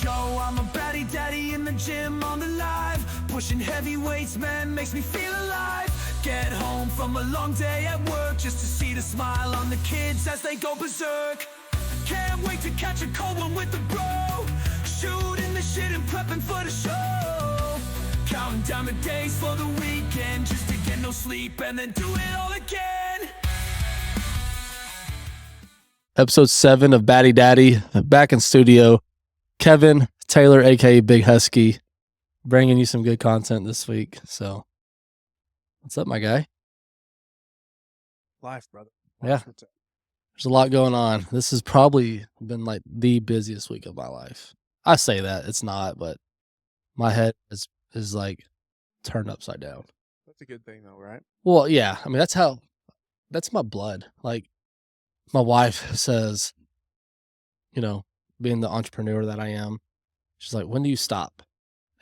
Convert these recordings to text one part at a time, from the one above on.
Yo, I'm a baddie daddy in the gym on the live. Pushing heavy weights, man, makes me feel alive. Get home from a long day at work just to see the smile on the kids as they go berserk. Can't wait to catch a cold one with the bro. Shooting the shit and prepping for the show. Counting down the days for the weekend just to get no sleep and then do it all again. Episode 7 of Batty Daddy, back in studio. Kevin Taylor, aka Big Husky, bringing you some good content this week. So, what's up, my guy? Life, brother. Yeah. There's a lot going on. This has probably been like the busiest week of my life. I say that, it's not, but my head is like turned upside down. That's a good thing though, right? Well, yeah. I mean, that's my blood. Like, my wife says, you know, being the entrepreneur that I am, she's like, when do you stop?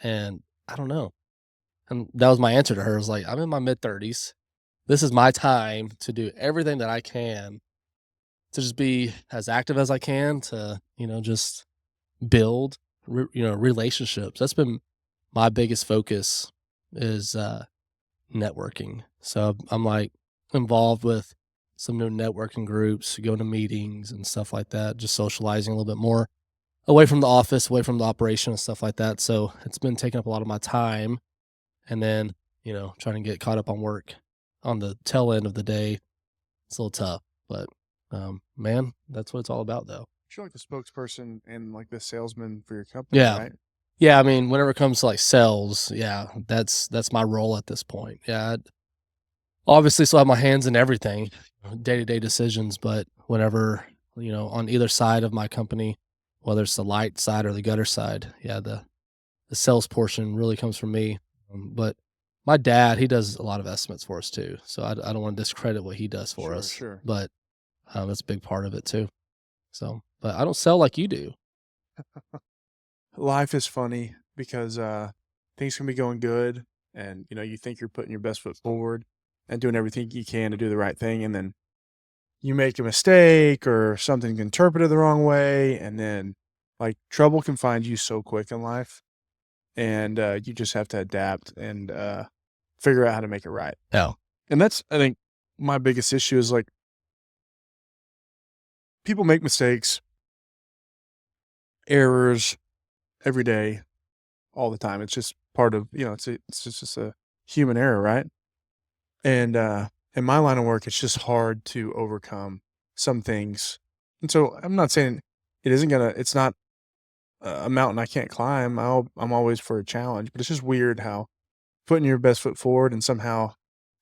And I don't know. And that was my answer to her. I was like, I'm in my mid-30s. This is my time to do everything that I can to just be as active as I can to, just build, relationships. That's been my biggest focus is networking. So I'm like involved with some new networking groups, going to meetings and stuff like that, just socializing a little bit more away from the office, away from the operation and stuff like that. So it's been taking up a lot of my time. And then, trying to get caught up on work on the tail end of the day. It's a little tough, but man, that's what it's all about though. You're like the spokesperson and like the salesman for your company, Yeah. right? Yeah. I mean, whenever it comes to like sales, yeah, that's my role at this point. Yeah. I'd obviously still have my hands in everything, day-to-day decisions, but whenever, on either side of my company, whether it's the light side or the gutter side, yeah, the sales portion really comes from me. But my dad, he does a lot of estimates for us too. So I don't want to discredit what he does for us, Sure. but that's a big part of it too. So, but I don't sell like you do. Life is funny because things can be going good and, you think you're putting your best foot forward and doing everything you can to do the right thing. And then you make a mistake or something interpreted the wrong way. And then like trouble can find you so quick in life. And you just have to adapt and figure out how to make it right. Yeah. And that's, I think, my biggest issue is like people make mistakes, errors every day, all the time. It's just part of, it's just a human error, right? And in my line of work, it's just hard to overcome some things. And so I'm not saying it's not a mountain I can't climb. I'm always for a challenge, but it's just weird how putting your best foot forward and somehow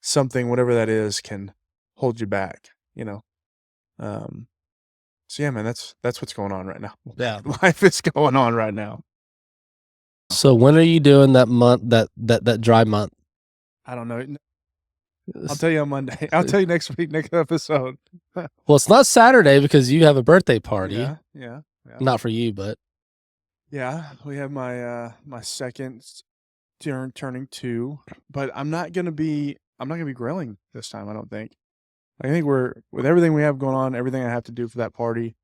something, whatever that is, can hold you back, So yeah, man, that's what's going on right now. Yeah. Life is going on right now. So when are you doing that month, that dry month? I don't know. I'll tell you on Monday. I'll tell you next week, next episode. Well, it's not Saturday because you have a birthday party. Yeah. Not for you, but Yeah, we have my my second turning 2, but I'm not gonna be grilling this time. I don't think. I think with everything we have going on, everything I have to do for that party.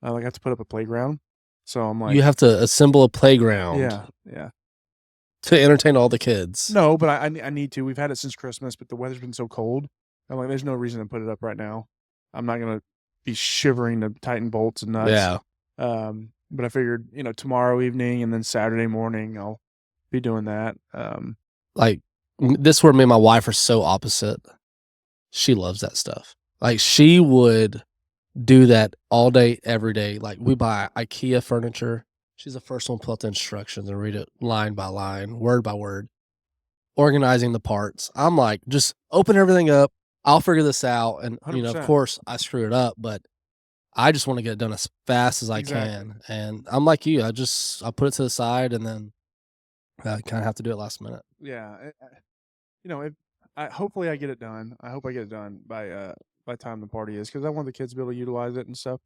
I have to put up a playground, so I'm like, you have to assemble a playground. yeah. To entertain all the kids. No, but I need to. We've had it since Christmas, but the weather's been so cold. I'm like, there's no reason to put it up right now. I'm not gonna be shivering to tighten bolts and nuts. Yeah. But I figured, tomorrow evening and then Saturday morning, I'll be doing that. Like, this is where me and my wife are so opposite. She loves that stuff. Like, she would do that all day, every day. Like, we buy IKEA furniture. She's the first one to pull out the instructions and read it line by line, word by word, organizing the parts. I'm like, just open everything up. I'll figure this out. And, of 100%. course, I screw it up, but I just want to get it done as fast as I can. And I'm like you. I put it to the side and then I kind of have to do it last minute. Yeah. Hopefully I get it done. I hope I get it done by the time the party is, because I want the kids to be able to utilize it and stuff.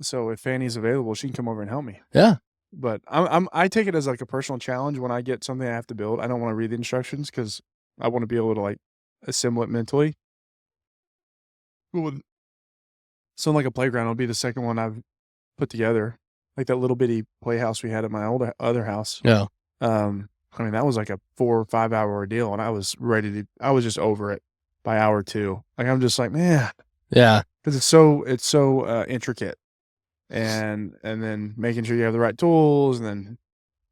So if Fanny's available, she can come over and help me. Yeah. But I take it as like a personal challenge when I get something I have to build. I don't want to read the instructions because I want to be able to like assemble it mentally. So like a playground will be the second one I've put together. like that little bitty playhouse we had at my other house. Yeah. I mean, that was like a 4 or 5 hour ordeal, and I was just over it by hour 2. Like, I'm just like, man, Yeah. because it's so intricate, and then making sure you have the right tools, and then,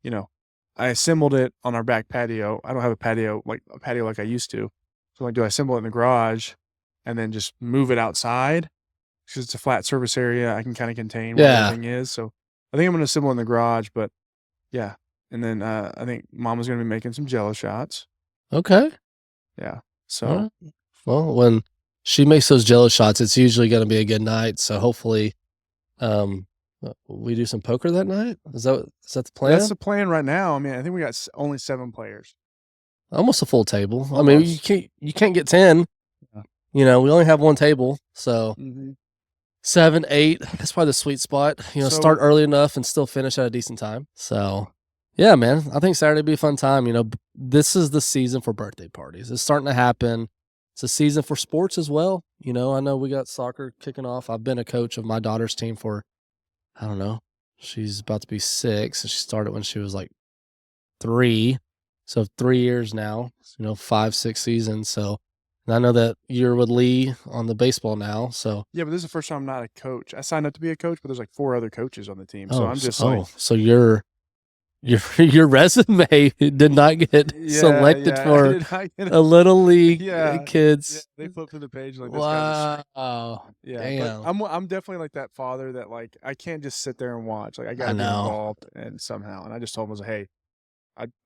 you know, I assembled it on our back patio. I don't have a patio like I used to. So like, do I assemble it in the garage and then just move it outside? Because it's a flat surface area, I can kind of contain where Yeah. everything is. So I think I'm gonna assemble in the garage, but yeah. And then I think Mama's gonna be making some Jello shots. Okay. Yeah. So All right. Well, when she makes those Jello shots, it's usually going to be a good night. So hopefully, we do some poker that night. Is that the plan? that's the plan right now. I mean, I think we got only 7 players. Almost a full table. I mean, Almost. you can't get 10. Yeah. You know, we only have one table, so Mhm. 7, 8. That's probably the sweet spot. You know, start So- early enough and still finish at a decent time. So, yeah, man, I think Saturday would be a fun time. You know, this is the season for birthday parties. It's starting to happen. It's a season for sports as well. You know, I know we got soccer kicking off. I've been a coach of my daughter's team for, I don't know, she's about to be 6, and she started when she was like 3. So 3 years now, you know, 5, 6 seasons. So, and I know that you're with Lee on the baseball now. So, Yeah, but this is the first time I'm not a coach. I signed up to be a coach, but there's like 4 other coaches on the team. So I'm just like, so your resume did not get selected for a little league kids. they flip through the page like this guy's Wow. yeah. Damn. But I'm definitely like that father that like I can't just sit there and watch. Like I gotta be know. involved and somehow. And I just told him, I was like, hey,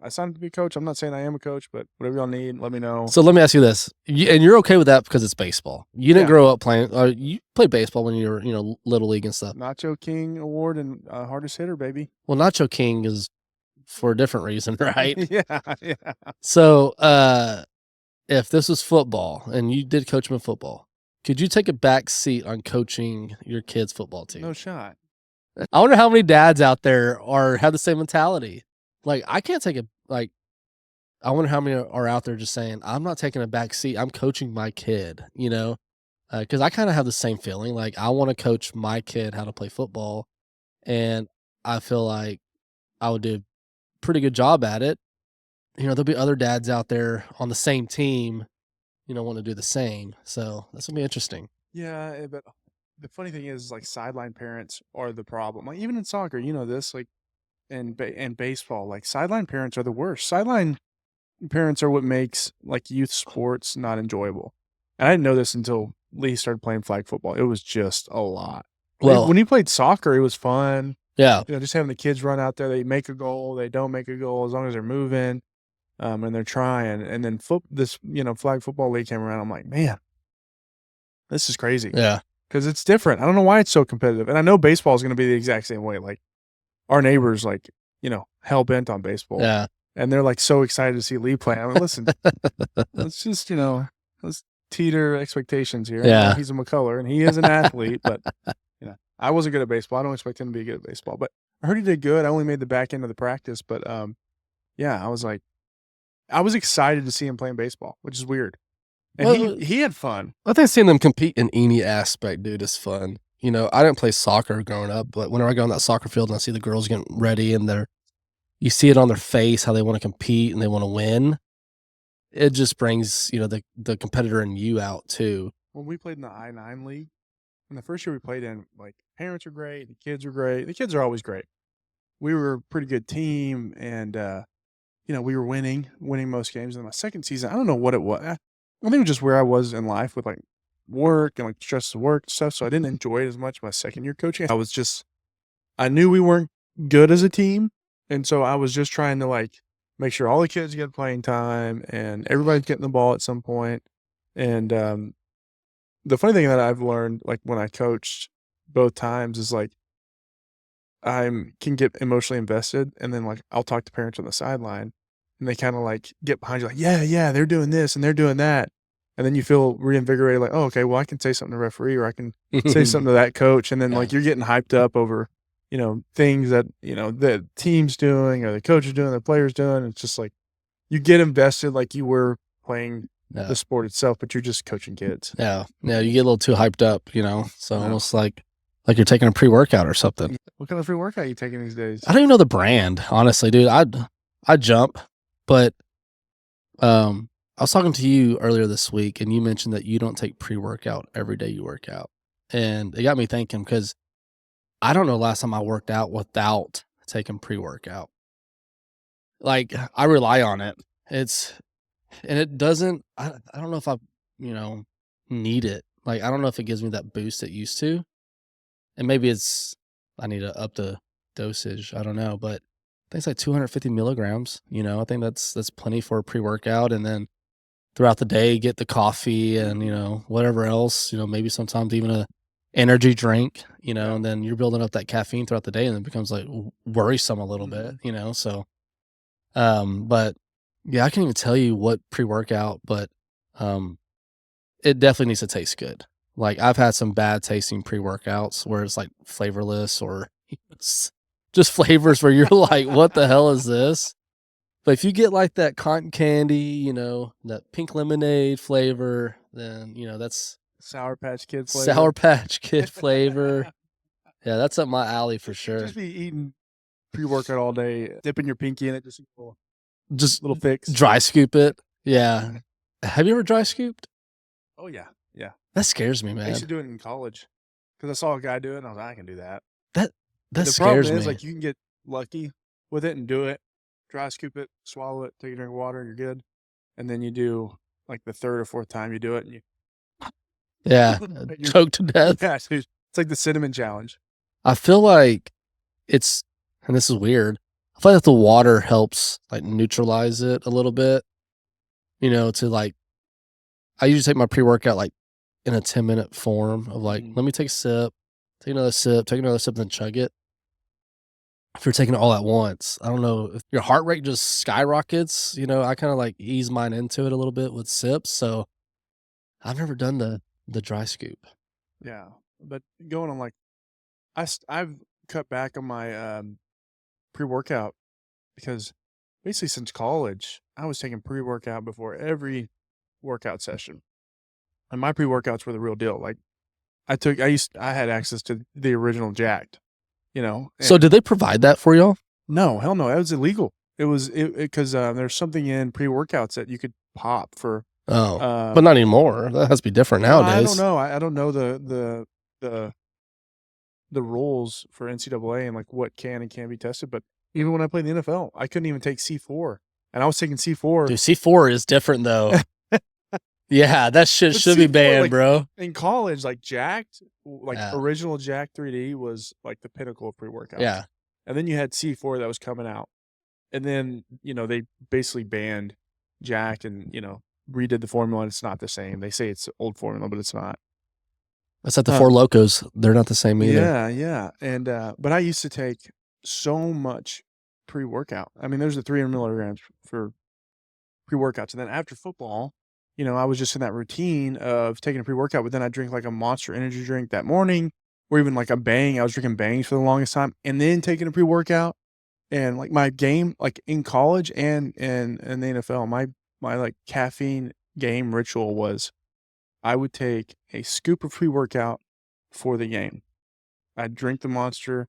I signed up to be a coach. I'm not saying I am a coach, but whatever y'all need, let me know. So let me ask you this, and you're okay with that because it's baseball. You didn't Yeah. grow up playing, or you played baseball when you were, you know, little league and stuff. Nacho King Award and hardest hitter, baby. Well, Nacho King is for a different reason, right? yeah. So, if this was football and you did coach them in football, could you take a back seat on coaching your kids' football team? No shot. I wonder how many dads out there have the same mentality. Like, I can't take I wonder how many are out there just saying, I'm not taking a back seat. I'm coaching my kid, you know? Because I kind of have the same feeling. Like, I want to coach my kid how to play football. And I feel like I would do a pretty good job at it. You know, there'll be other dads out there on the same team, you know, want to do the same. So that's going to be interesting. Yeah, but the funny thing is, like, sideline parents are the problem. Like, even in soccer, you know this, like, and baseball, like, sideline parents are the worst. Sideline parents are what makes, like, youth sports not enjoyable. And I didn't know this until Lee started playing flag football. It was just a lot. Well, when he played soccer, it was fun. yeah. You know, just having the kids run out there, they make a goal, they don't make a goal, as long as they're moving, and they're trying. And then flag football league came around. I'm like, man, this is crazy. Yeah. Because it's different. I don't know why it's so competitive. And I know baseball is going to be the exact same way. Like, our neighbors, like, you know, hell bent on baseball. Yeah. And they're like so excited to see Lee play. I mean, listen, let's just, you know, let's teeter expectations here. Yeah. You know, he's a McCullough and he is an athlete, but, you know, I wasn't good at baseball. I don't expect him to be good at baseball, but I heard he did good. I only made the back end of the practice, but yeah, I was excited to see him playing baseball, which is weird. And Well, he had fun. I think seeing them compete in any aspect, dude, is fun. You know, I didn't play soccer growing up, but whenever I go on that soccer field and I see the girls getting ready and you see it on their face, how they want to compete and they want to win, it just brings, you know, the competitor in you out too. When we played in the I-9 league, and the first year we played in, like, parents are great, the kids are great. The kids are always great. We were a pretty good team, and you know, we were winning most games. And my second season, I don't know what it was. I think it was just where I was in life with, like, work and, like, stress of work and stuff. So I didn't enjoy it as much my second year coaching. I knew we weren't good as a team. And so I was just trying to, like, make sure all the kids get playing time and everybody's getting the ball at some point. And the funny thing that I've learned, like, when I coached both times is, like, I can get emotionally invested, and then, like, I'll talk to parents on the sideline, and they kind of, like, get behind you, like, yeah, they're doing this and they're doing that. And then you feel reinvigorated, like, oh, okay, well, I can say something to the referee, or I can say something to that coach. And then, Yeah. like, you're getting hyped up over, you know, things that, you know, the team's doing or the coach is doing, the player's doing. It's just like you get invested like you were playing Yeah. the sport itself, but you're just coaching kids. Yeah. Yeah. You get a little too hyped up, you know? So Yeah. almost like like you're taking a pre-workout or something. What kind of free workout are you taking these days? I don't even know the brand, honestly, dude. I jump, but I was talking to you earlier this week, and you mentioned that you don't take pre-workout every day you work out, and it got me thinking because I don't know last time I worked out without taking pre-workout. Like I rely on it. It's and it doesn't. I don't know if I you know need it. Like I don't know if it gives me that boost it used to, and maybe it's I need to up the dosage. I don't know, but I think it's like 250 milligrams. I think that's plenty for a pre-workout, and then throughout the day get the coffee and whatever else. Maybe sometimes even a energy drink. Yeah. And then you're building up that caffeine throughout the day, and it becomes like worrisome a little bit. So but yeah, I can't even tell you what pre-workout, but it definitely needs to taste good. Like I've had some bad tasting pre-workouts where it's like flavorless or just flavors where you're like, what the hell is this? But if you get like that cotton candy, that pink lemonade flavor, then that's Sour Patch Kid flavor. Sour Patch Kid flavor. Yeah, that's up my alley for sure. Just be eating pre-workout all day, dipping your pinky in it, just a Just little fix. dry scoop it. Yeah. Have you ever dry scooped? Oh yeah, yeah. That scares me, I man. used to do it in college because I saw a guy do it, and I was like, I can do that. That The scares problem me. is, like, you can get lucky with it and do it, dry scoop it, swallow it, take a drink of water, and you're good. And then you do like the third or fourth time you do it, and you Yeah, you're- choked to death. yeah, so it's like the cinnamon challenge. I feel like it's, and this is weird. I feel like the water helps like neutralize it a little bit. To like, I usually take my pre-workout like in a 10-minute form of like, let me take a sip, take another sip, then chug it. If you're taking it all at once, I don't know if your heart rate just skyrockets. I kind of like ease mine into it a little bit with sips. So I've never done the dry scoop. Yeah, but going on like, I've cut back on my pre-workout because basically since college I was taking pre-workout before every workout session, and my pre-workouts were the real deal. Like I had access to the original Jacked, So did they provide that for y'all? No, hell no, that was illegal. It was because there's something in pre-workouts that you could pop for. Oh, but not anymore. That has to be different nowadays. I don't know. I don't know the rules for NCAA and like what can and can't be tested. But even when I played in the NFL, I couldn't even take C4, and I was taking C4. Dude, C4 is different though. Yeah, that shit But should be C4, banned, like, bro. in college, like Jacked, like Yeah. original Jacked 3D was like the pinnacle of pre-workouts. Yeah. And then you had C4 that was coming out. And then, they basically banned Jacked and, redid the formula, and it's not the same. They say it's old formula, but it's not. That's like the Four Locos. They're not the same either. Yeah, yeah. And but I used to take so much pre-workout. I mean, there's the 300 milligrams for pre-workouts. And then after football, I was just in that routine of taking a pre-workout, but then I drink like a Monster energy drink that morning, or even like a Bang. I was drinking Bangs for the longest time, and then taking a pre-workout. And like my game, like in college and in the NFL, my like caffeine game ritual was I would take a scoop of pre-workout for the game. I'd drink the Monster,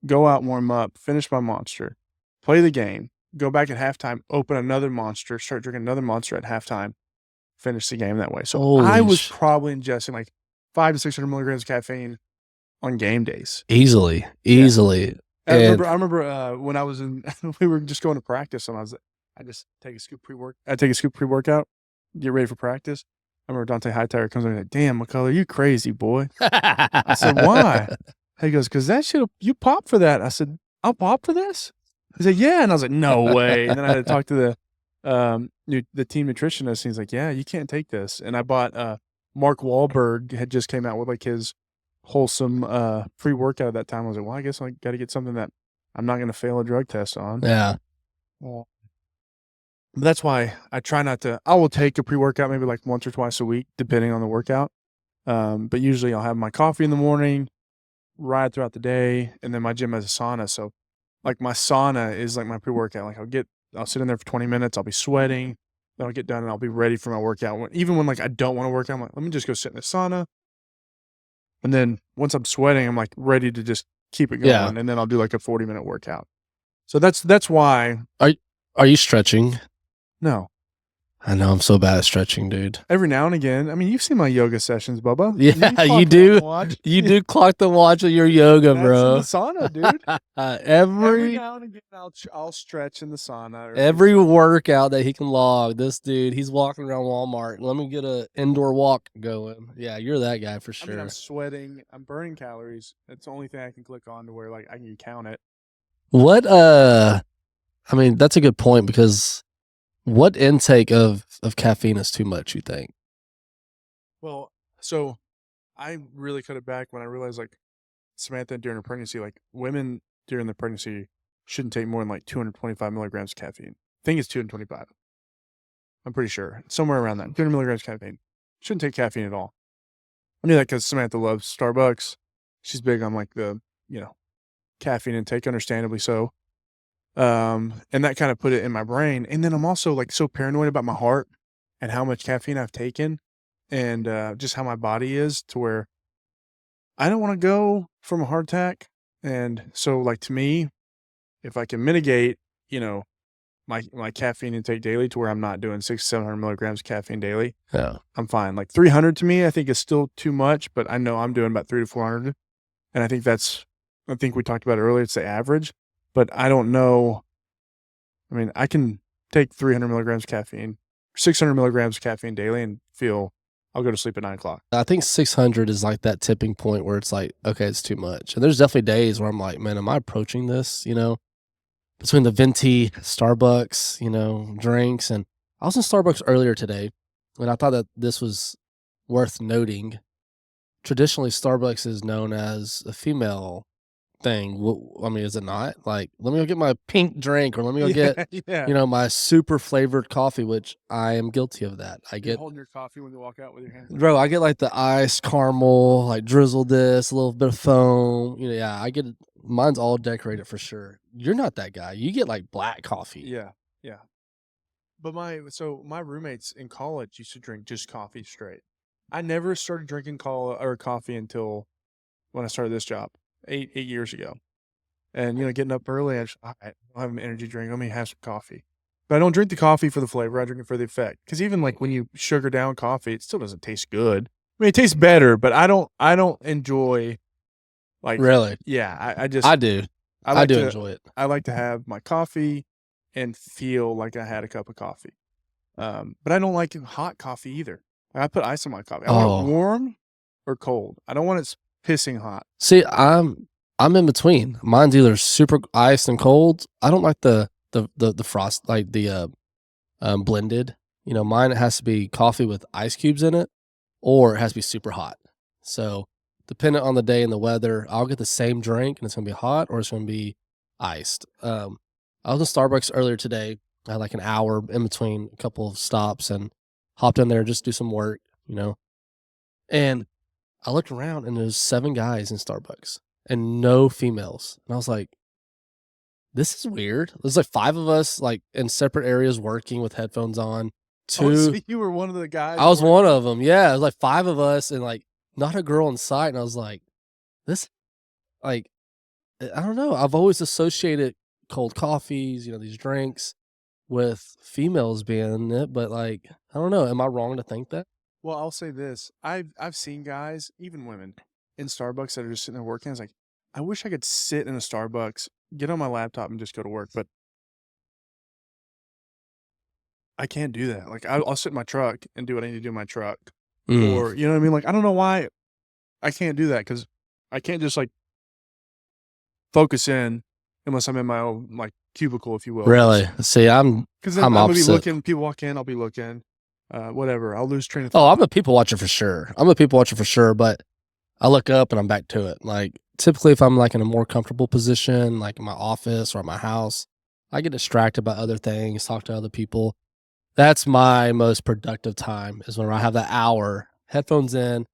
go out, warm up, finish my Monster, play the game, go back at halftime, open another Monster, start drinking another Monster at halftime, finish the game that way. So I was probably ingesting like 500 to 600 milligrams of caffeine on game days. Easily. I remember when I was in, we were just going to practice, and I just take a scoop pre-workout, get ready for practice. I remember Dante Hightower comes over and like, damn, McCullough, you crazy boy. I said, why? He goes, because that shit, you pop for that. I said, I'll pop for this? He said, yeah. And I was like, no way. And then I had to talk to the team nutritionist. And he's like, yeah, you can't take this. And I bought, Mark Wahlberg had just came out with like his wholesome free workout at that time. I was like, well, I guess I got to get something that I'm not going to fail a drug test on. Yeah. Well, that's why I try not to. I will take a pre-workout maybe like once or twice a week, depending on the workout. But usually I'll have my coffee in the morning, ride throughout the day, and then my gym has a sauna. So like my sauna is like my pre-workout. Like I'll sit in there for 20 minutes. I'll be sweating. Then I'll get done and I'll be ready for my workout. Even when like I don't want to work out, I'm like, let me just go sit in the sauna, And then once I'm sweating, I'm like ready to just keep it going. Yeah. And then I'll do like a 40-minute workout. So that's why. Are you stretching? No. I know I'm so bad at stretching, dude. Every now and again. I mean, you've seen my yoga sessions, Bubba. Yeah, clock you it on do. the watch. You do clock the watch of your yoga, That's bro. in the sauna, dude. Every every now and again, I'll stretch in the sauna. Or every workout that he can log, this dude, he's walking around Walmart. Let me get a indoor walk going. Yeah, you're that guy for I mean, sure. I'm sweating. I'm burning calories. It's the only thing I can click on to where like I can count it. What I mean, that's a good point because what intake of caffeine is too much, you think? Well, so I really cut it back when I realized like Samantha during her pregnancy, like women during the pregnancy shouldn't take more than like 225 milligrams of caffeine. I think it's 225. I'm pretty sure. Somewhere around that. 200 milligrams of caffeine. Shouldn't take caffeine at all. I knew that because Samantha loves Starbucks. She's big on like the, caffeine intake, understandably so. And that kind of put it in my brain. And then I'm also like so paranoid about my heart and how much caffeine I've taken and just how my body is to where I don't want to go from a heart attack. And so like to me, if I can mitigate, my caffeine intake daily to where I'm not doing 600-700 milligrams of caffeine daily, Yeah. I'm fine. Like 300 to me, I think is still too much, but I know I'm doing about 300 to 400. And I think we talked about it earlier, it's the average, but I don't know. I mean, I can take 300 milligrams of caffeine, 600 milligrams of caffeine daily and I'll go to sleep at 9:00. I think 600 is like that tipping point where it's like, okay, it's too much. And there's definitely days where I'm like, man, am I approaching this? Between the venti, Starbucks, drinks. And I was in Starbucks earlier today, and I thought that this was worth noting. Traditionally, Starbucks is known as a female thing. I mean, is it not? Like, let me go get my pink drink, or let me go get, Yeah. my super flavored coffee, which I am guilty of that. I You're get, holding your coffee when you walk out with your hands. bro, I get like the iced caramel, like drizzle this, a little bit of foam. Yeah, I get mine's all decorated for sure. You're not that guy. You get like black coffee. Yeah. Yeah. But my roommates in college used to drink just coffee straight. I never started drinking coffee until when I started this job 8 years ago. And getting up early, I don't have an energy drink. Let me have some coffee. But I don't drink the coffee for the flavor. I drink it for the effect. Because even like when you sugar down coffee, it still doesn't taste good. I mean, it tastes better, but I don't enjoy like Really? yeah. I do. I I like do to enjoy it. I like to have my coffee and feel like I had a cup of coffee. But I don't like hot coffee either. I put ice on my coffee. I want it warm or cold. I don't want it pissing hot. See, I'm in between. Mine's either super iced and cold. I don't like the frost, like the blended. Mine has to be coffee with ice cubes in it, or it has to be super hot. So depending on the day and the weather, I'll get the same drink and it's gonna be hot or it's gonna be iced. I was in Starbucks earlier today. I had like an hour in between a couple of stops and hopped in there just to do some work. And I looked around and there's 7 guys in Starbucks and no females. And I was like, this is weird. There's like 5 of us like in separate areas working with headphones on. Oh, so 2 you were one of the guys. I was one of them. Yeah, it was like 5 of us and like not a girl in sight. And I was like, this, like, I don't know. I've always associated cold coffees, these drinks with females being in it, but like, I don't know. Am I wrong to think that? Well, I'll say this. I've seen guys, even women, in Starbucks that are just sitting there working. I was like, I wish I could sit in a Starbucks, get on my laptop and just go to work, but I can't do that. Like I'll sit in my truck and do what I need to do in my truck. Or, you know what I mean? Like, I don't know why I can't do that because I can't just like focus in unless I'm in my own like cubicle, if you will. Really? See, Because I'm I'm gonna be opposite. looking. People walk in, I'll be looking. Whatever. I'll lose train of Oh, thought. I'm a people watcher for sure. But I look up and I'm back to it. Like typically if I'm like in a more comfortable position, like in my office or at my house, I get distracted by other things, talk to other people. That's my most productive time is when I have that hour, headphones in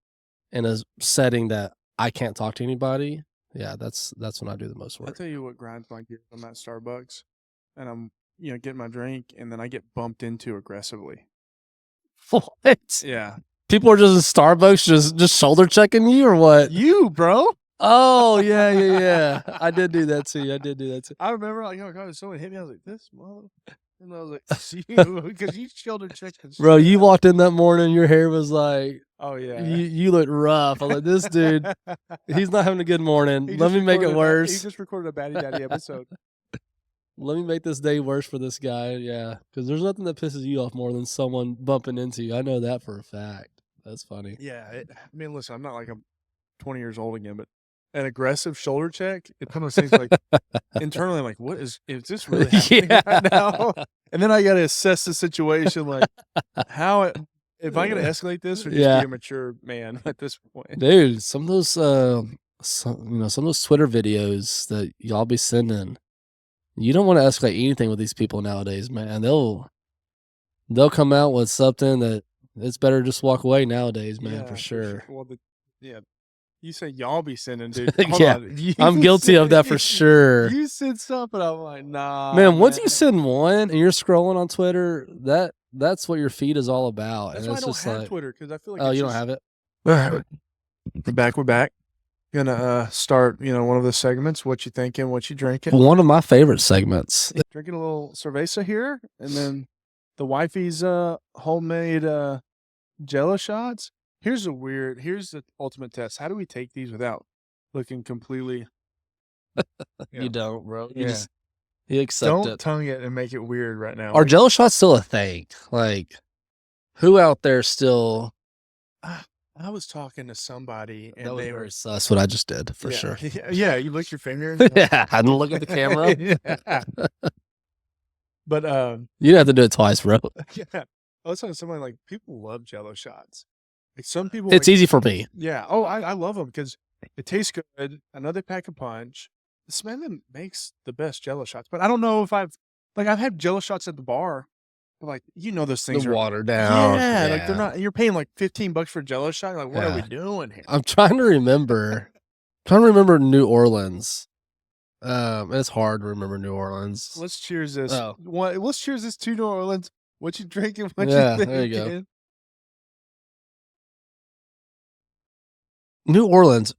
a setting that I can't talk to anybody. Yeah, that's when I do the most I'll work. tell you what grinds my gears on that Starbucks, and I'm getting my drink, and then I get bumped into aggressively. What? Yeah, People are just in Starbucks, just shoulder checking you or what? You, bro. Oh yeah. I did do that too. I remember like, oh god, someone hit me. I was like, this mother. And I was like, see you, because you shoulder checked. Bro, you walked in that morning, your hair was like, oh yeah, you looked rough. I was like, this dude, he's not having a good morning. He Let just me make it recorded worse. He just recorded a Batty Daddy episode. Let me make this day worse for this guy. Yeah, because there's nothing that pisses you off more than someone bumping into you. I know that for a fact. That's funny. Yeah, I mean, listen, I'm not like I'm 20 years old again, but an aggressive shoulder check, it kind of seems like internally, I'm like, what is this really happening right now? And then I got to assess the situation, like if I got to escalate this or just be a mature man at this point. Dude, some of those, some of those Twitter videos that y'all be sending, you don't want to escalate anything with these people nowadays, man. They'll come out with something that it's better just walk away nowadays, man, for sure. Well, you say y'all be sending, dude. Yeah, I'm guilty of that for sure. You sent something, I'm like, nah. Man, once you send one and you're scrolling on Twitter, that's what your feed is all about. That's and why it's I don't just have like, Twitter, because I feel like oh, you don't have it? All right. We're back. Gonna start, one of the segments. What you thinking? What you drinking? One of my favorite segments. Drinking a little cerveza here, and then the wifey's homemade Jello shots. Here's the ultimate test. How do we take these without looking completely? You don't, bro. You accept don't it. tongue it and make it weird right now. Are Jello shots still a thing? Like, who out there still? I was talking to somebody, and That was they very were sus. What I just did for sure. Yeah, you licked your finger. Yeah, I didn't look at the camera. Yeah. But You didn't have to do it twice, bro. yeah, I was talking to somebody like people love Jello shots. Like some people, It's easy for me. Yeah. Oh, I love them because it tastes good. Another pack of punch. This man makes the best Jello shots, but I don't know if I've had Jello shots at the bar. But like those things are watered down. Yeah, like they're not. You're paying like $15 for a Jello shot. Like, what are we doing here? I'm trying to remember. New Orleans. It's hard to remember New Orleans. Let's cheers this. Oh. Let's cheers this to New Orleans. What you drinking? What you Yeah, thinking? there you go. New Orleans,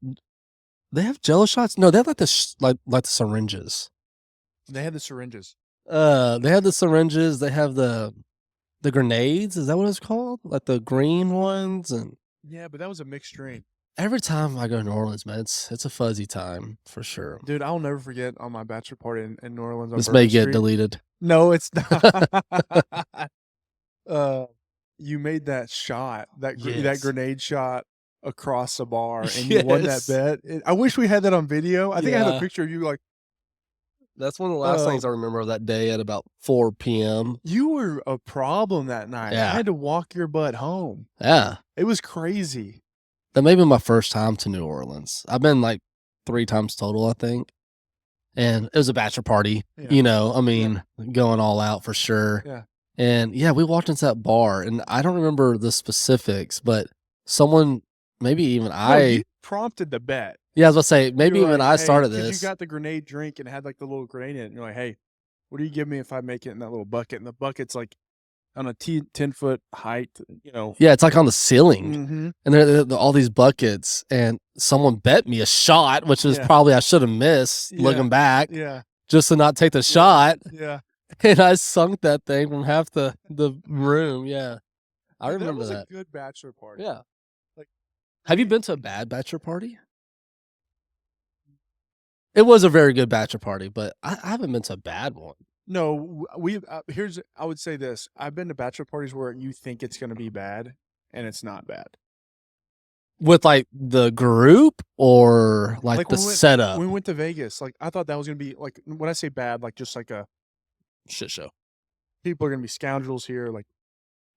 they have Jello shots? No, they have like the syringes. They had the syringes. They have the syringes. They have the grenades. Is that what it's called? Like the green ones. And Yeah, but that was a mixed drink. every time I go to New Orleans, man, it's a fuzzy time for sure. Dude, I'll never forget on my bachelor party in New Orleans. On This may Bourbon get Street. deleted. No, it's not. You made that shot, that Yes. grenade shot across the bar, and you won that Yes. bet. I wish we had that on video. I think I have a Yeah. picture of you like That's one of the last things I remember of that day at about 4 p.m. you were a problem that night. Yeah. I had to walk your butt home. Yeah. It was crazy. That may be my first time to New Orleans. I've been like 3 times total, I think. And it was a bachelor party, Yeah. going all out for sure. Yeah. And yeah, we walked into that bar and I don't remember the specifics, but someone, maybe even You prompted the bet. yeah, I was about to say, maybe You're even like, I "Hey," started 'cause this. You got the grenade drink and had like the little grenade in it. And you're like, hey, what do you give me if I make it in that little bucket? And the bucket's like on a 10-foot height, Yeah, it's like on the ceiling. Mm-hmm. And there all these buckets, and someone bet me a shot, which is Yeah. probably I should have missed looking back Yeah. just to not take the shot. Yeah. And I sunk that thing from half the room. Yeah. I Dude, remember that. that. Was a good bachelor party. Yeah. Like- Have you been to a bad bachelor party? It was a very good bachelor party, but I haven't been to a bad one. No, I would say this. I've been to bachelor parties where you think it's going to be bad and it's not bad. With like the group or like the when setup? we went to Vegas, like I thought that was going to be like, when I say bad, like just like a Shit show. people are going to be scoundrels here, like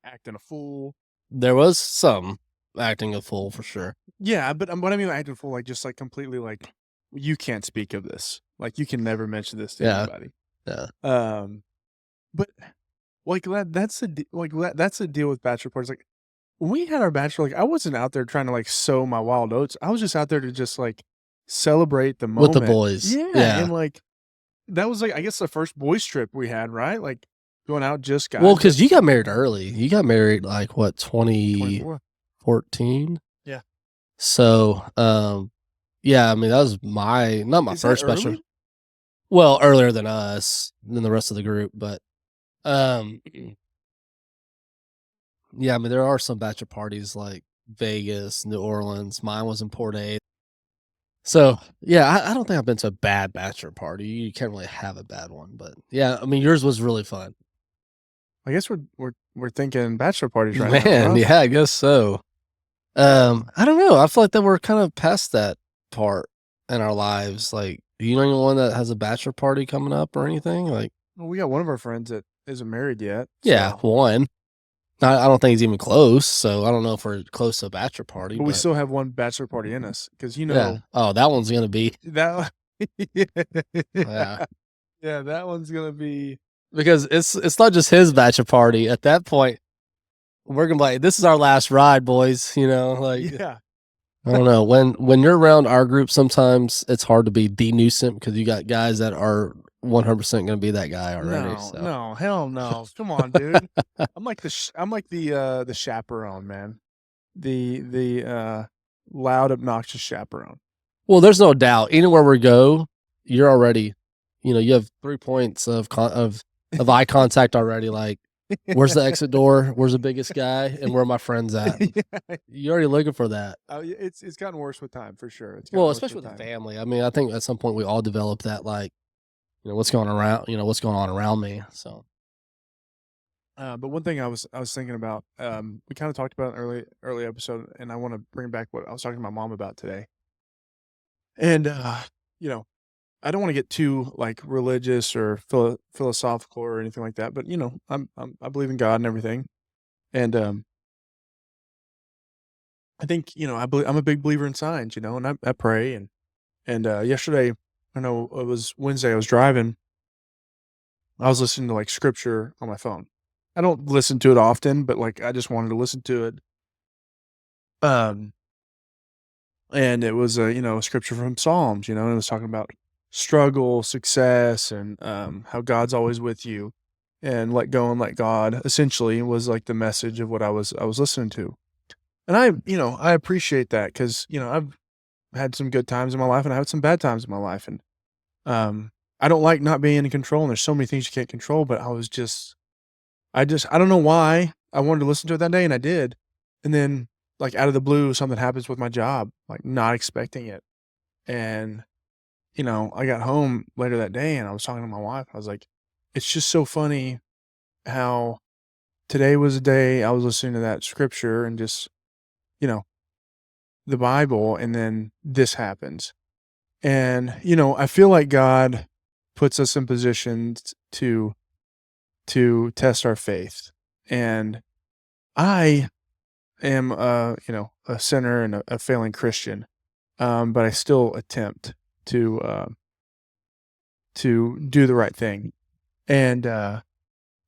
acting a fool. There was some acting a fool for sure. Yeah, but what I mean by acting a fool, like just like completely like, you can't speak of this. Like you can never mention this to anybody. Yeah. But like that's the deal with bachelor parties. Like when we had our bachelor, like I wasn't out there trying to like sow my wild oats. I was just out there to just like celebrate the moment With the boys. Yeah, and like that was like I guess the first boys trip we had, right? Like going out just guys. Well, because you got married early. You got married like what, 24. 14. Yeah. So, yeah, I mean, that was not my Is that first bachelor. early? Well, earlier than us, than the rest of the group, but, um, yeah, I mean, there are some bachelor parties like Vegas, New Orleans. Mine was in Port A. So, yeah, I don't think I've been to a bad bachelor party. You can't really have a bad one, but yeah, I mean, yours was really fun. I guess we're thinking bachelor parties right now, Man, huh? yeah, I guess so. I don't know. I feel like that we're kind of past that part in our lives. Like, do you know anyone that has a bachelor party coming up or anything? Like, Well, we got one of our friends that isn't married yet, yeah, so one. I don't think he's even close, so I don't know if we're close to a bachelor party, but we but still have one bachelor party in us because yeah. Oh, that one's gonna be that yeah. yeah, that one's gonna be Because it's not just his bachelor party. At that point, we're gonna be like, this is our last ride, boys. You know, like yeah. I don't know. When you're around our group, sometimes it's hard to be denuisant because you got guys that are 100% gonna be that guy already. No, So no, hell no. Come on, dude. I'm like the chaperone, man. The loud, obnoxious chaperone. well, there's no doubt. Anywhere we go, you're already, you have 3 points of eye contact already. Like, where's the exit door? Where's the biggest guy? And where are my friends at? Yeah. You're already looking for that. It's gotten worse with time for sure. It's gotten Well, worse especially with the time. family. I mean, I think at some point we all develop that, like, what's going what's going on around me. So, But one thing I was thinking about, we kind of talked about in an early episode, and I want to bring back what I was talking to my mom about today. And you know, I don't want to get too like religious or philosophical or anything like that, but I believe in God and everything, and I think I'm a big believer in signs, and I pray and yesterday, I know it was Wednesday, I was driving, I was listening to like scripture on my phone. I don't listen to it often, but like I just wanted to listen to it. Um, and it was a scripture from Psalms, and it was talking about struggle, success, and how God's always with you, and let go and let God. Essentially, was like the message of what I was listening to, and I appreciate that because I've had some good times in my life and I had some bad times in my life, and I don't like not being in control. And there's so many things you can't control, but I don't know why I wanted to listen to it that day, and I did. And then, like, out of the blue, something happens with my job, like, not expecting it. And, I got home later that day and I was talking to my wife. I was like, it's just so funny how today was a day I was listening to that scripture and just, you know, the Bible, and then this happens. And, I feel like God puts us in positions to test our faith. And I am, a sinner and a failing Christian, but I still attempt to do the right thing. And I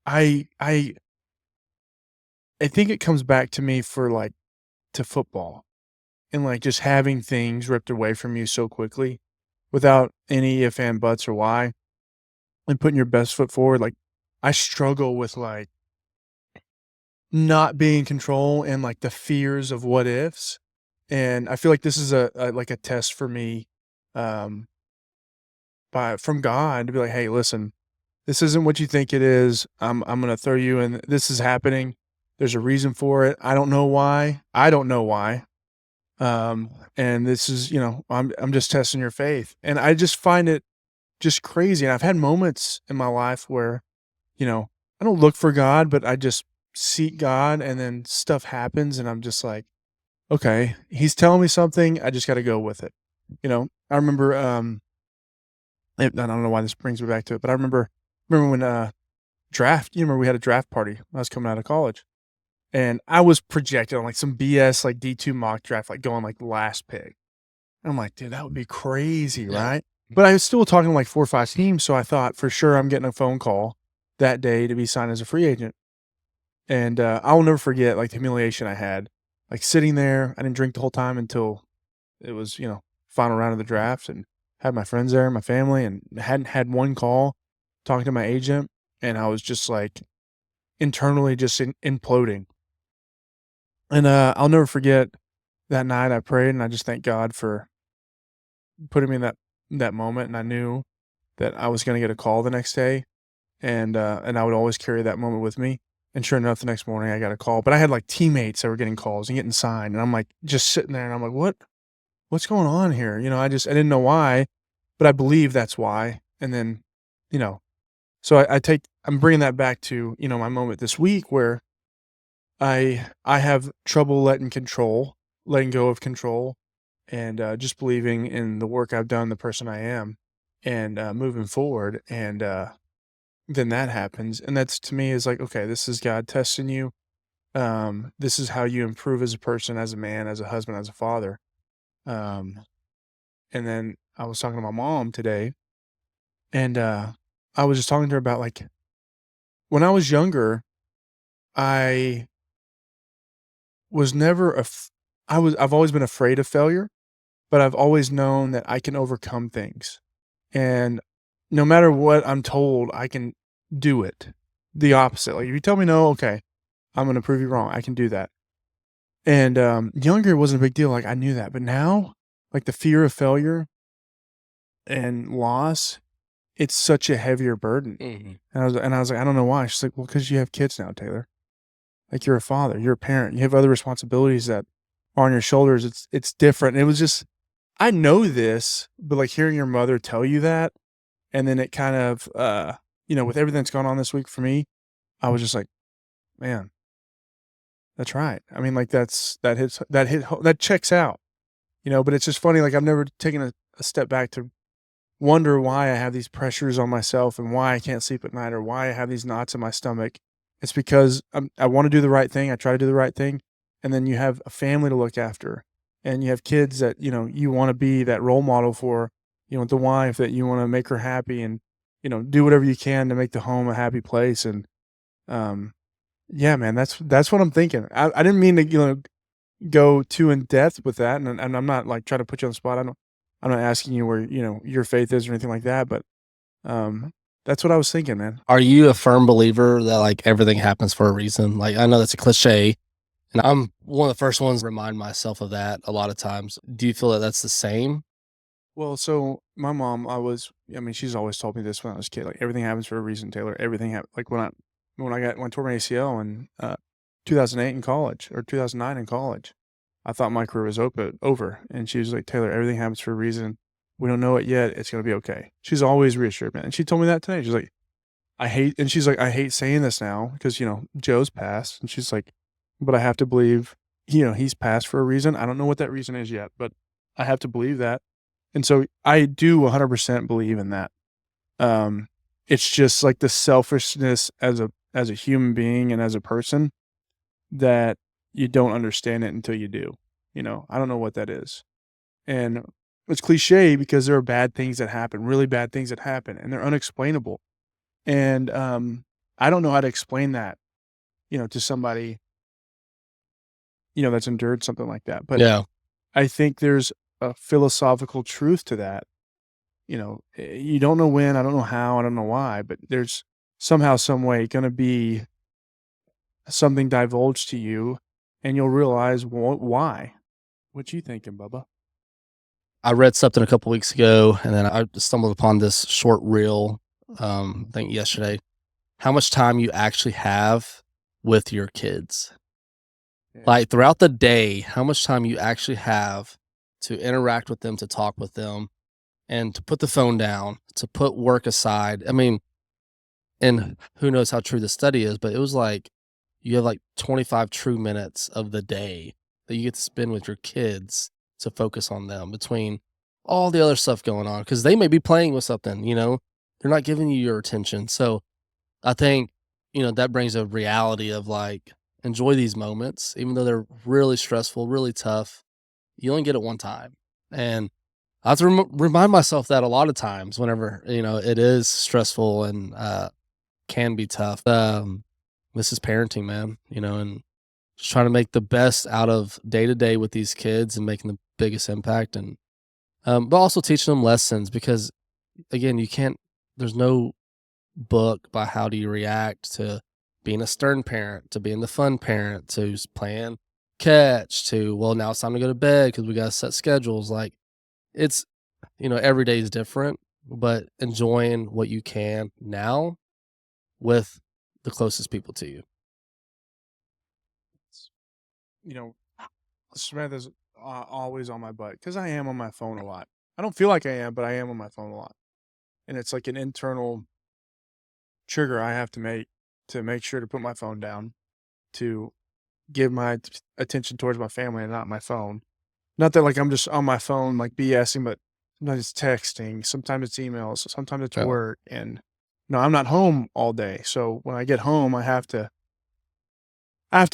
I I think it comes back to me for like to football and like just having things ripped away from you so quickly without any if and buts or why, and putting your best foot forward. Like I struggle with like not being in control and like the fears of what ifs. And I feel like this is a like a test for me, um, from God to be like, hey, listen, this isn't what you think it is. I'm gonna throw you in. This is happening. There's a reason for it. I don't know why. I don't know why. And this is, I'm just testing your faith. And I just find it just crazy. And I've had moments in my life where, I don't look for God, but I just seek God, and then stuff happens and I'm just like, okay, he's telling me something. I just got to go with it. I remember, I don't know why this brings me back to it, but I remember when, draft, you remember we had a draft party when I was coming out of college, and I was projected on like some BS, like D2 mock draft, like going like the last pick. And I'm like, dude, that would be crazy, Yeah. right? But I was still talking to like 4 or 5 teams. So I thought for sure I'm getting a phone call that day to be signed as a free agent. And I'll never forget like the humiliation I had, like sitting there. I didn't drink the whole time until it was, final round of the draft, and had my friends there, my family, and hadn't had one call talking to my agent. And I was just like internally just imploding. And I'll never forget that night I prayed, and I just thank God for putting me in that moment. And I knew that I was going to get a call the next day, and I would always carry that moment with me. And sure enough, the next morning I got a call, but I had like teammates that were getting calls and getting signed, and I'm like just sitting there, and I'm like, what's going on here? I didn't know why, but I believe that's why. And then, you know, so I'm bringing that back to my moment this week where I have trouble letting go of control, and just believing in the work I've done, the person I am, and moving forward. And then that happens, and that's to me is like, okay, this is God testing you. This is how you improve as a person, as a man, as a husband, as a father. Um, and then I was talking to my mom today, and I was just talking to her about like when I was younger, I was never I've always been afraid of failure, but I've always known that I can overcome things. And no matter what I'm told, I can do it. The opposite. Like if you tell me no, okay, I'm gonna prove you wrong. I can do that. And younger it wasn't a big deal. Like I knew that. But now, like the fear of failure and loss, it's such a heavier burden. And I was like, I don't know why. She's like, well, because you have kids now, Taylor. Like you're a father, you're a parent, you have other responsibilities that are on your shoulders. It's different. And it was just, I know this, but like hearing your mother tell you that, and then it kind of, with everything that's gone on this week for me, I was just like, man, that's right. I mean, like that checks out, but it's just funny. Like I've never taken a step back to wonder why I have these pressures on myself and why I can't sleep at night or why I have these knots in my stomach. It's because I want to do the right thing. I try to do the right thing. And then you have a family to look after, and you have kids that, you want to be that role model for, the wife that you want to make her happy and, do whatever you can to make the home a happy place. And, yeah, man, that's what I'm thinking. I didn't mean to, go too in depth with that. And I'm not like trying to put you on the spot. I'm not asking you where, your faith is or anything like that, but, that's what I was thinking, man. Are you a firm believer that like everything happens for a reason? Like I know that's a cliche, and I'm one of the first ones to remind myself of that a lot of times. Do you feel that that's the same? Well, so my mom, she's always told me this when I was a kid, like everything happens for a reason, Taylor. Everything happened. Like when I tore my ACL in 2008 in college or 2009 in college, I thought my career was over. And she was like, Taylor, everything happens for a reason. We don't know it yet. It's going to be okay. She's always reassured me. And she told me that today. She's like, I hate saying this now because, Joe's passed. And she's like, but I have to believe, he's passed for a reason. I don't know what that reason is yet, but I have to believe that. And so I do 100% believe in that. It's just like the selfishness as a human being and as a person that you don't understand it until you do. I don't know what that is. And it's cliche because there are bad things that happen, really bad things that happen, and they're unexplainable. And I don't know how to explain that, to somebody, that's endured something like that. But Yeah. I think there's a philosophical truth to that. You don't know when, I don't know how, I don't know why, but there's somehow, some way going to be something divulged to you, and you'll realize why. What you thinking, Bubba? I read something a couple weeks ago, and then I stumbled upon this short reel, I think yesterday. How much time you actually have with your kids. Yeah. Like throughout the day, how much time you actually have to interact with them, to talk with them, and to put the phone down, to put work aside. I mean, and who knows how true the study is, but it was like you have like 25 true minutes of the day that you get to spend with your kids to focus on them between all the other stuff going on, because they may be playing with something, they're not giving you your attention. So I think, that brings a reality of like, enjoy these moments, even though they're really stressful, really tough. You only get it one time. And I have to remind myself that a lot of times whenever, it is stressful and can be tough. This is parenting, man, and just trying to make the best out of day to day with these kids and making the biggest impact. And, but also teaching them lessons because, again, there's no book by how do you react to being a stern parent, to being the fun parent, to playing catch to, well, now it's time to go to bed because we got to set schedules. Like it's, every day is different, but enjoying what you can now with the closest people to you. You know, Samantha's always on my butt because I am on my phone a lot. I don't feel like I am, but I am on my phone a lot. And it's like an internal trigger I have to make sure to put my phone down, to give my attention towards my family and not my phone. Not that like I'm just on my phone like BSing, but sometimes it's texting, sometimes it's emails, sometimes it's Yeah. work. And no, I'm not home all day. So when I get home, I have to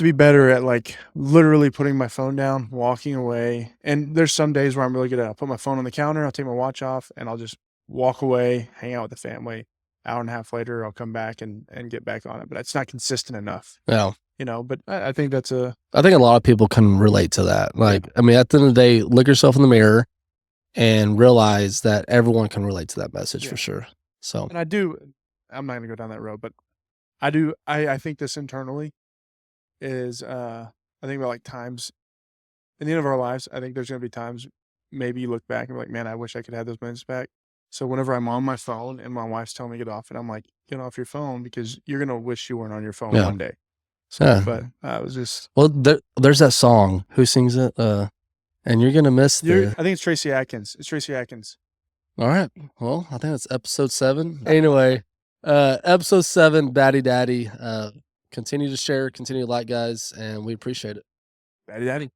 be better at like literally putting my phone down, walking away. And there's some days where I'm really good at it. I'll put my phone on the counter, I'll take my watch off, and I'll just walk away, hang out with the family. Hour and a half later, I'll come back and get back on it. But it's not consistent enough, Yeah. But I think that's I think a lot of people can relate to that. Like, I mean, at the end of the day, look yourself in the mirror and realize that everyone can relate to that message for sure. So, and I'm not going to go down that road, but I think this internally is, I think about like times in the end of our lives. I think there's going to be times maybe you look back and be like, man, I wish I could have those minutes back. So whenever I'm on my phone and my wife's telling me to get off it, I'm like, get off your phone because you're going to wish you weren't on your phone one day. So, but I was just, well, there's that song. Who sings it? And you're going to miss I think it's Tracy Atkins. It's Tracy Atkins. All right. Well, I think that's episode 7. Anyway, episode 7, Batty Daddy. Continue to share, continue to like, guys, and we appreciate it. Batty Daddy.